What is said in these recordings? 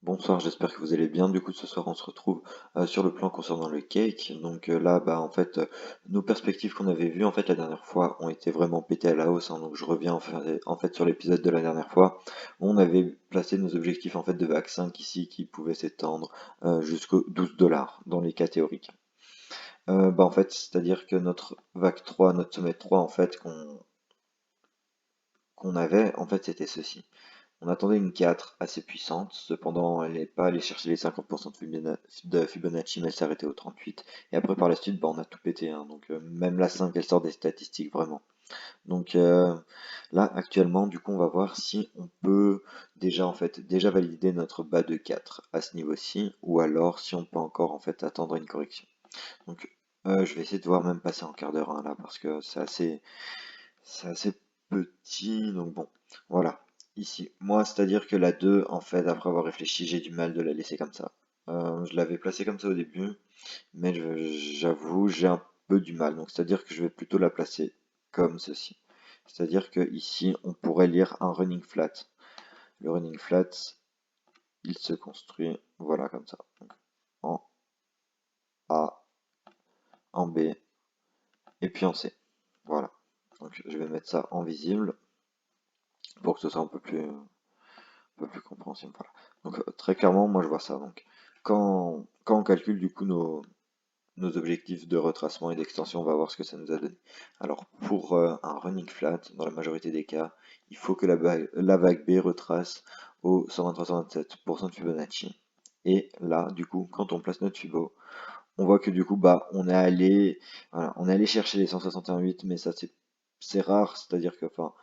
Bonsoir, j'espère que vous allez bien. Du coup, ce soir, on se retrouve sur le plan concernant le cake. Donc là, bah, en fait, nos perspectives qu'on avait vues en fait la dernière fois ont été vraiment pétées à la hausse, hein. Donc je reviens en fait sur l'épisode de la dernière fois. On avait placé nos objectifs en fait de vague 5 ici qui pouvaient s'étendre jusqu'aux 12 dollars dans les cas théoriques. Bah, en fait, c'est-à-dire que notre vague 3, notre sommet 3 en fait qu'on avait, en fait, c'était ceci. On attendait une 4 assez puissante, cependant elle n'est pas allée chercher les 50% de Fibonacci, mais elle s'est arrêtée au 38. Et après par la suite, bah, on a tout pété, hein. Donc même la 5, elle sort des statistiques vraiment. Donc là actuellement, du coup, on va voir si on peut déjà en fait déjà valider notre bas de 4 à ce niveau-ci, ou alors si on peut encore en fait attendre une correction. Donc je vais essayer de voir même passer en quart d'heure hein, là, parce que c'est assez petit, donc bon, voilà. Ici, moi, c'est-à-dire que la 2 en fait, après avoir réfléchi, j'ai du mal de la laisser comme ça. Je l'avais placée comme ça au début, mais j'avoue, j'ai un peu du mal. Donc, c'est-à-dire que je vais plutôt la placer comme ceci. C'est-à-dire que ici, on pourrait lire un running flat. Le running flat, il se construit, voilà, comme ça. Donc, en A, en B, et puis en C. Voilà. Donc, je vais mettre ça en visible pour que ce soit un peu plus compréhensible. Voilà. Donc très clairement, moi je vois ça. Donc quand on calcule du coup nos objectifs de retracement et d'extension, on va voir ce que ça nous a donné. Alors pour un running flat, dans la majorité des cas, il faut que la vague B retrace au 123-127% de Fibonacci. Et là, du coup, quand on place notre Fibo, on voit que du coup, bah, on est allé chercher les 161,8, mais ça c'est rare, c'est-à-dire que, enfin,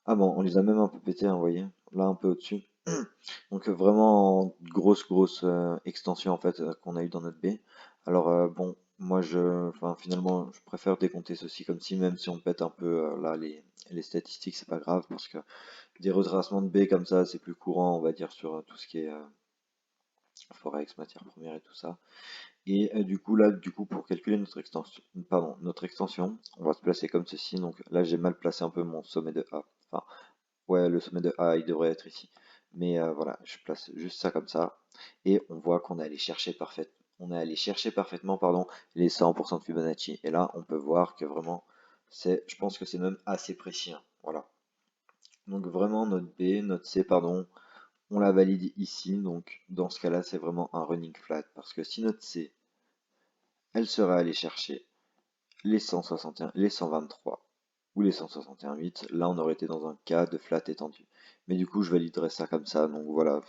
ah bon, on les a même un peu pétés, hein, vous voyez, là un peu au-dessus. Donc vraiment grosse extension en fait qu'on a eu dans notre baie. Alors bon, moi enfin finalement je préfère décompter ceci comme si même si on pète un peu là les statistiques c'est pas grave parce que des retracements de baie comme ça c'est plus courant on va dire sur tout ce qui est forex, matières premières et tout ça. Et du coup là du coup pour calculer notre extension, on va se placer comme ceci. Donc là j'ai mal placé un peu mon sommet de A. Enfin ouais, le sommet de A, il devrait être ici. Mais voilà, je place juste ça comme ça. Et on voit qu'on est allé chercher parfaitement pardon, les 100% de Fibonacci. Et là, on peut voir que vraiment, je pense que c'est même assez précis, hein. Voilà. Donc vraiment, notre B, notre C, pardon, on la valide ici. Donc dans ce cas-là, c'est vraiment un running flat. Parce que si notre C, elle serait allée chercher les 161, les 123 ou les 161,8, là on aurait été dans un cas de flat étendu. Mais du coup je validerai ça comme ça, donc voilà,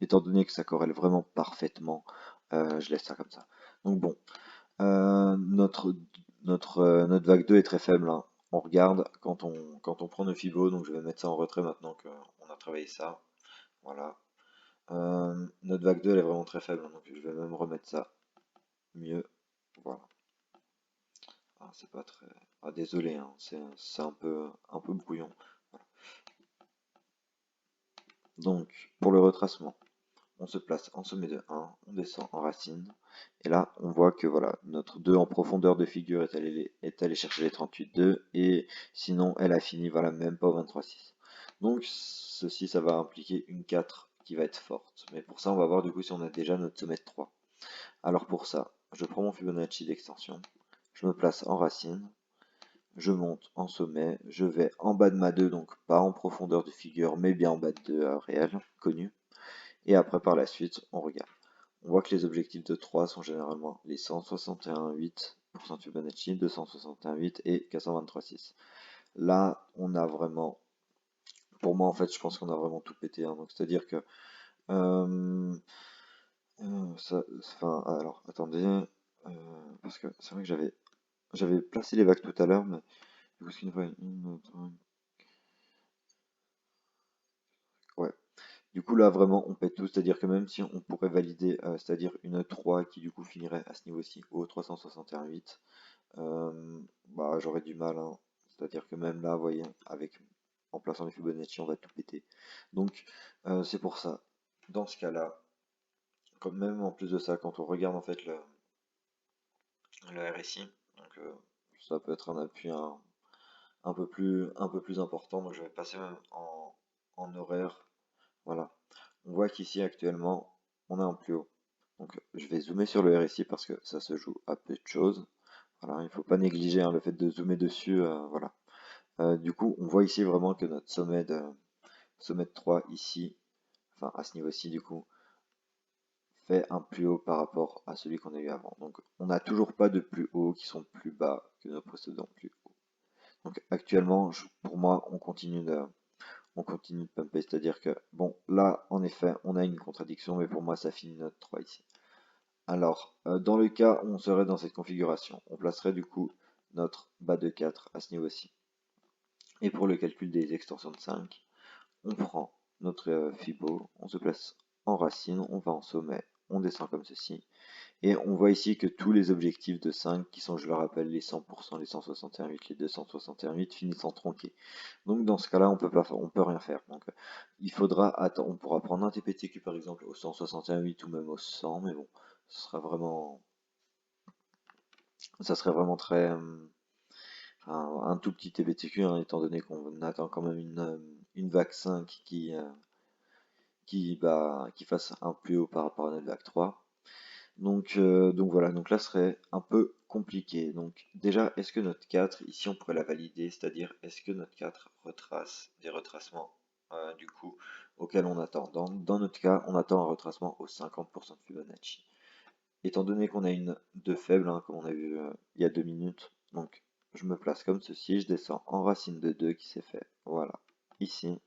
étant donné que ça corrèle vraiment parfaitement, je laisse ça comme ça. Donc bon, notre vague 2 est très faible, hein. On regarde quand on prend nos fibos, donc je vais mettre ça en retrait maintenant qu'on a travaillé ça. Voilà. Notre vague 2 elle est vraiment très faible, hein, donc je vais même remettre ça mieux. Voilà. Ah, c'est pas très. Ah, désolé, hein, c'est un peu brouillon. Voilà. Donc, pour le retracement, on se place en sommet de 1, on descend en racine, et là, on voit que voilà, notre 2 en profondeur de figure est allé chercher les 38,2, et sinon, elle a fini, voilà, même pas au 23,6. Donc, ceci, ça va impliquer une 4 qui va être forte. Mais pour ça, on va voir du coup si on a déjà notre sommet de 3. Alors pour ça, je prends mon Fibonacci d'extension, je me place en racine, je monte en sommet, je vais en bas de ma 2, donc pas en profondeur de figure, mais bien en bas de 2 réel, connu. Et après, par la suite, on regarde. On voit que les objectifs de 3 sont généralement les 161,8% de Fibonacci, 261,8 et 423,6. Là, on a vraiment, pour moi en fait, je pense qu'on a vraiment tout pété, hein. Donc c'est-à-dire que, euh, enfin, alors attendez, parce que c'est vrai que j'avais placé les vagues tout à l'heure, mais du coup, ce qu'il faut ouais. Du coup, là, vraiment, on pète tout, c'est-à-dire que même si on pourrait valider, c'est-à-dire une 3 qui du coup finirait à ce niveau-ci au 361,8, bah, j'aurais du mal, hein. C'est-à-dire que même là, vous voyez, en plaçant les Fibonacci, on va tout péter. Donc, c'est pour ça. Dans ce cas-là, comme même en plus de ça, quand on regarde en fait le RSI, donc ça peut être un appui un peu plus important, donc je vais passer même en horaire. Voilà. On voit qu'ici actuellement, on a un plus haut. Donc je vais zoomer sur le RSI parce que ça se joue à peu de choses. Voilà, il ne faut pas négliger hein, le fait de zoomer dessus. Voilà. Du coup, on voit ici vraiment que notre sommet de 3 ici, enfin à ce niveau-ci du coup, fait un plus haut par rapport à celui qu'on a eu avant. Donc on n'a toujours pas de plus hauts qui sont plus bas que nos précédents plus hauts. Donc actuellement, pour moi, on continue de pumper, c'est-à-dire que, bon, là, en effet, on a une contradiction, mais pour moi, ça finit notre 3 ici. Alors, dans le cas où on serait dans cette configuration, on placerait du coup notre bas de 4 à ce niveau-ci. Et pour le calcul des extensions de 5, on prend notre Fibo, on se place en racine, on va en sommet, on descend comme ceci. Et on voit ici que tous les objectifs de 5, qui sont, je le rappelle, les 100%, les 161,8, les 261,8, finissent en tronqué. Donc dans ce cas-là, on peut rien faire. Donc il faudra attendre. On pourra prendre un TPTQ par exemple au 161,8 ou même au 100, mais bon, ça serait vraiment très un tout petit TPTQ, hein, étant donné qu'on attend quand même une vague 5 qui fasse un plus haut par rapport à notre vague 3. Donc voilà, donc là serait un peu compliqué. Donc déjà, est-ce que notre 4, ici on pourrait la valider, c'est-à-dire est-ce que notre 4 retrace des retracements du coup auxquels on attend. Dans notre cas, on attend un retracement au 50% de Fibonacci. Étant donné qu'on a une 2 faible, hein, comme on a vu il y a 2 minutes, donc je me place comme ceci, je descends en racine de 2 qui s'est fait, voilà, ici.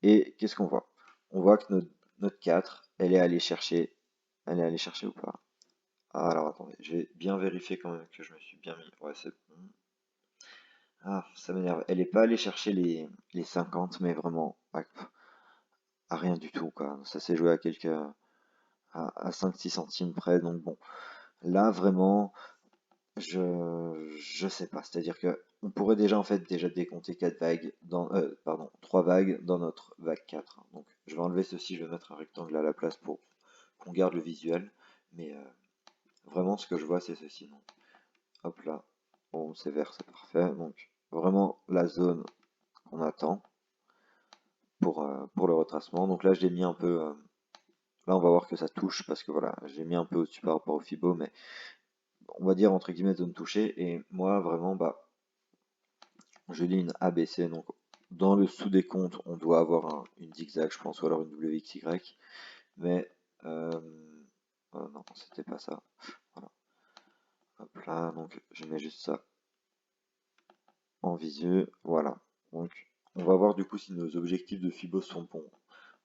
Et qu'est-ce qu'on voit? On voit que notre 4, elle est allée chercher ou pas? Ah, alors attendez, je vais bien vérifier quand même que je me suis bien mis. Ouais, c'est bon. Ah, ça m'énerve. Elle est pas allée chercher les 50, mais vraiment à rien du tout, quoi. Ça s'est joué à 5-6 centimes près, donc bon. Là, vraiment, je sais pas. C'est-à-dire que on pourrait déjà, en fait, déjà décompter 4 vagues pardon, 3 vagues dans notre vague 4. Donc, je vais enlever ceci, je vais mettre un rectangle à la place pour qu'on garde le visuel. Mais vraiment, ce que je vois, c'est ceci. Donc, hop là. Bon, c'est vert, c'est parfait. Donc, vraiment la zone qu'on attend pour le retracement. Donc là, je l'ai mis un peu. Là, on va voir que ça touche parce que voilà, j'ai mis un peu au-dessus par rapport au Fibo, mais on va dire entre guillemets zone touchée. Et moi, vraiment, bah, je lis une ABC. Donc, dans le sous-décompte, on doit avoir une zigzag, je pense, ou alors une WXY. Mais, non, c'était pas ça. Voilà. Hop là, donc je mets juste ça en visu. Voilà. Donc, on va voir du coup si nos objectifs de Fibo sont bons.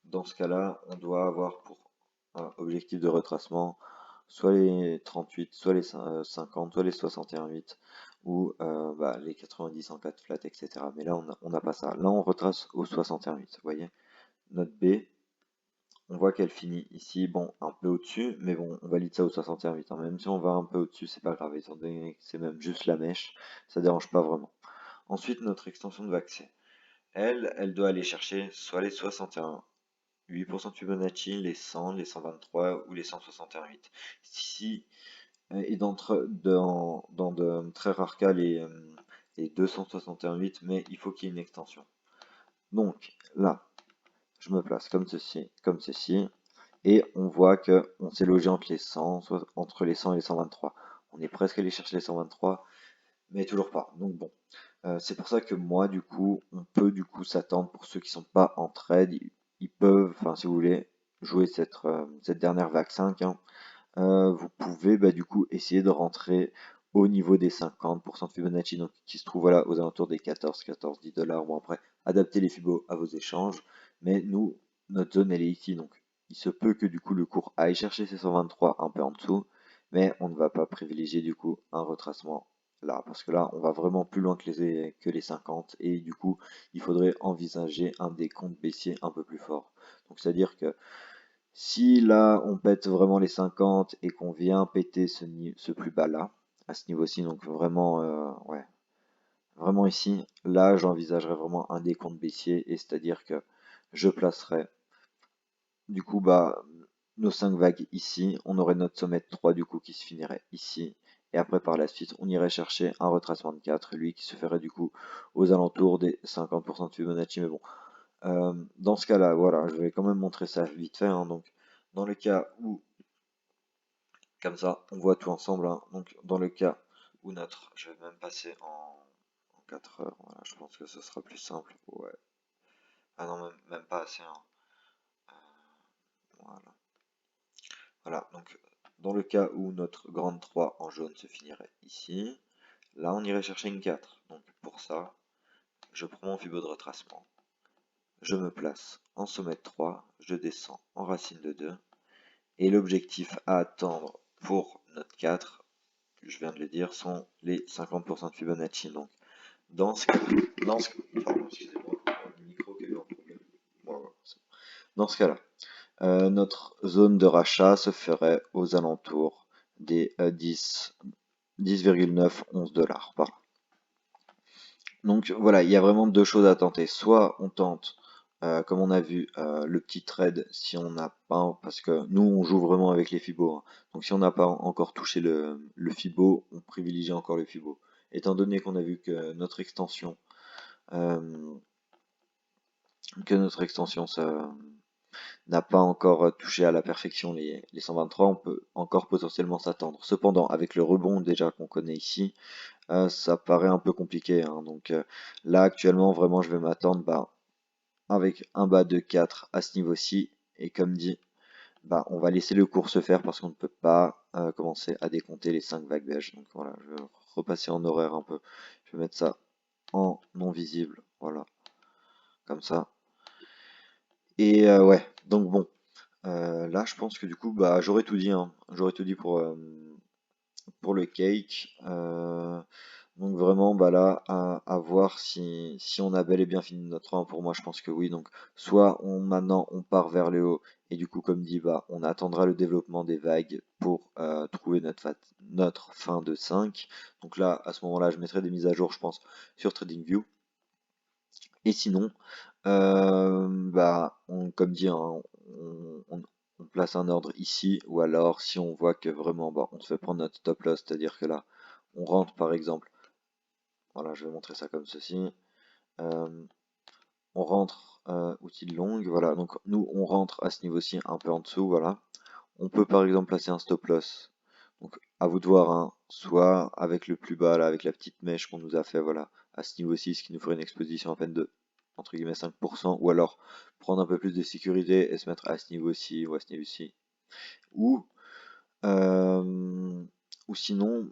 Dans ce cas-là, on doit avoir pour objectif de retracement soit les 38, soit les 50, soit les 61,8 ou bah, les 90 en 4 flat, etc. Mais là, on n'a pas ça. Là, on retrace au 61,8. Vous voyez, notre B, on voit qu'elle finit ici, bon, un peu au-dessus, mais bon, on valide ça au 61,8. Hein. Même si on va un peu au-dessus, c'est pas grave, étant donné que c'est même juste la mèche, ça dérange pas vraiment. Ensuite, notre extension de vaccin. Elle doit aller chercher soit les 61, 8% de Fibonacci, les 100, les 123 ou les 161,8. Si, et dans de très rares cas, les 261,8, mais il faut qu'il y ait une extension. Donc là, je me place comme ceci, et on voit que on s'est logé entre les 100, soit entre les 100 et les 123. On est presque allé chercher les 123, mais toujours pas. Donc bon, c'est pour ça que moi, du coup, on peut du coup s'attendre pour ceux qui sont pas en trade, ils peuvent, enfin si vous voulez, jouer cette dernière vague 5, hein. Vous pouvez bah, du coup essayer de rentrer au niveau des 50% de Fibonacci, donc qui se trouve voilà, aux alentours des 10 $. Bon après, adaptez les Fibos à vos échanges, mais nous, notre zone elle est ici, donc il se peut que du coup le cours aille chercher ses 123 un peu en dessous, mais on ne va pas privilégier du coup un retracement là, parce que là on va vraiment plus loin que les 50, et du coup il faudrait envisager un décompte baissier un peu plus fort. Donc c'est à dire que si là on pète vraiment les 50 et qu'on vient péter ce plus bas là, à ce niveau-ci, donc vraiment, ouais, vraiment ici, là j'envisagerais vraiment un décompte baissier, et c'est-à-dire que je placerais du coup bah nos 5 vagues ici, on aurait notre sommet de 3 du coup qui se finirait ici, et après par la suite on irait chercher un retracement de 4, lui qui se ferait du coup aux alentours des 50% de Fibonacci, mais bon, dans ce cas-là, voilà, je vais quand même montrer ça vite fait, hein, donc dans le cas où, comme ça, on voit tout ensemble, hein. Donc dans le cas où je vais même passer en 4 heures, voilà, je pense que ce sera plus simple. Ouais. Ah non, même pas assez, hein. Voilà. Voilà, donc dans le cas où notre grande 3 en jaune se finirait ici, là on irait chercher une 4. Donc pour ça, je prends mon Fibo de retracement, je me place en sommet de 3, je descends en racine de 2, et l'objectif à attendre pour notre 4, je viens de le dire, sont les 50% de Fibonacci. Donc dans ce cas, pardon, excusez-moi, le micro qui a eu un problème. Voilà, dans ce cas-là, notre zone de rachat se ferait aux alentours des 10,9-11 $ par là. Donc voilà, il y a vraiment deux choses à tenter. Soit on tente, comme on a vu, le petit trade si on n'a pas, parce que nous on joue vraiment avec les Fibos, hein. Donc si on n'a pas encore touché le Fibo, on privilégie encore le Fibo. Étant donné qu'on a vu que euh, notre extension n'a pas encore touché à la perfection les 123, on peut encore potentiellement s'attendre. Cependant, avec le rebond déjà qu'on connaît ici, ça paraît un peu compliqué, hein. Donc là actuellement vraiment je vais m'attendre avec un bas de 4 à ce niveau-ci, et comme dit, on va laisser le cours se faire parce qu'on ne peut pas commencer à décompter les 5 vagues belges. Donc voilà, je vais repasser en horaire un peu, je vais mettre ça en non visible, voilà, comme ça. Et ouais, donc bon, là je pense que du coup j'aurais tout dit, hein. J'aurais tout dit pour le cake. Donc vraiment, là, à voir si on a bel et bien fini notre rang. Pour moi, je pense que oui. Donc soit maintenant on part vers le haut, et du coup, comme dit, on attendra le développement des vagues pour trouver notre fin de 5. Donc là, à ce moment-là, je mettrai des mises à jour, je pense, sur TradingView. Et sinon, comme dit, hein, on place un ordre ici, ou alors si on voit que vraiment on se fait prendre notre stop loss, c'est-à-dire que là, on rentre par exemple, voilà, je vais montrer ça comme ceci, on rentre outil de longue, voilà, donc nous on rentre à ce niveau-ci un peu en dessous, voilà. On peut par exemple placer un stop loss, donc à vous de voir, hein, soit avec le plus bas, là, avec la petite mèche qu'on nous a fait, voilà, à ce niveau-ci, ce qui nous ferait une exposition à peine de, entre guillemets, 5%, ou alors prendre un peu plus de sécurité et se mettre à ce niveau-ci ou à ce niveau-ci. Ou, ou sinon,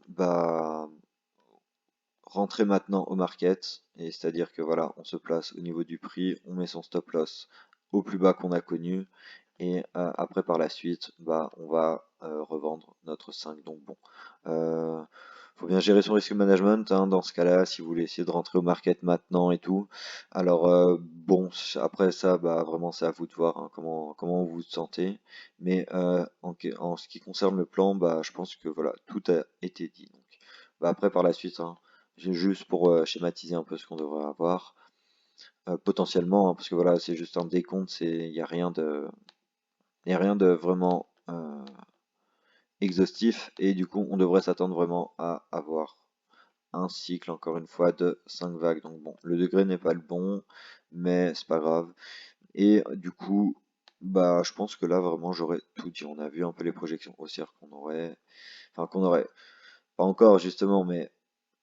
rentrer maintenant au market, et c'est-à-dire que voilà, on se place au niveau du prix, on met son stop loss au plus bas qu'on a connu, et après par la suite, on va revendre notre 5. Donc bon, faut bien gérer son risque management, hein, dans ce cas-là, si vous voulez essayer de rentrer au market maintenant et tout. Alors bon, après ça, vraiment c'est à vous de voir, hein, comment vous vous sentez. Mais en ce qui concerne le plan, je pense que voilà, tout a été dit. Donc, après par la suite, hein, juste pour schématiser un peu ce qu'on devrait avoir, potentiellement, hein, parce que voilà, c'est juste un décompte, il n'y a rien de vraiment exhaustif, et du coup on devrait s'attendre vraiment à avoir un cycle, encore une fois, de 5 vagues. Donc bon, le degré n'est pas le bon, mais c'est pas grave. Et du coup, je pense que là vraiment j'aurais tout dit. On a vu un peu les projections haussières qu'on aurait, pas encore justement, mais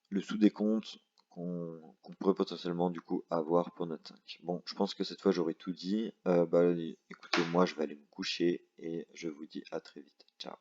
le sous-décompte qu'on pourrait potentiellement du coup avoir pour notre 5. Bon, je pense que cette fois j'aurais tout dit. Écoutez, moi je vais aller me coucher, et je vous dis à très vite. Ciao.